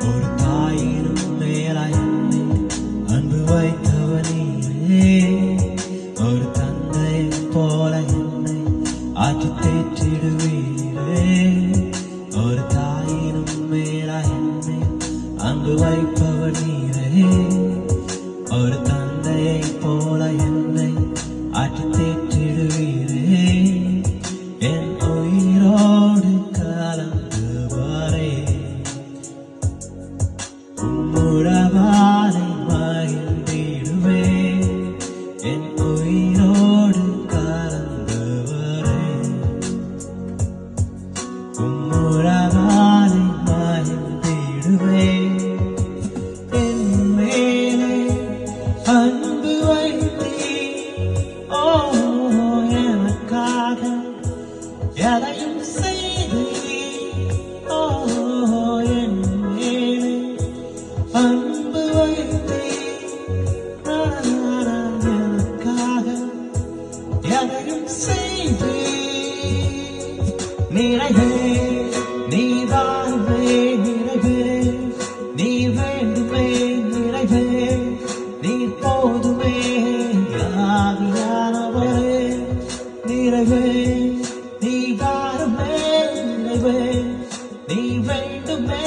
ஒரு தாயினும் மேலாய் என்னை அன்பு வைத்தவனே, ஒரு தந்தையைப் போல என்னை ஆற்றி தேற்றிடுவீரே. ஒரு தாயினும் மேலாய் என்னை அன்பு வைப்பவர் நீரே, ஒரு தந்தையைப் போல என்னை ஆற்றி தேற்றிடுவீரே. என் உயிரோடு கலந்தவரே, உம்முறவாலை மகிழ்ந்திடுவேன். என் உயிரோடு கலந்தவரே, உம்முறவாலை மகிழ்ந்திடுவேன். என் மேலே அன்பு வைத்தீர், ஓ எனக்காக எதையும் செய்தீர். ஓ என் மேலே அன்பு வைத்தீர், எனக்காக எதையும் செய்தீர். நிறைவே நீ வாழ்வே, நிறைவே நீ வேண்டுமே, நிறைவே நீ போதுமே ஆவியானவரே. நிறைவே நீ வாருமே, நிறைவே நீ வேண்டுமே,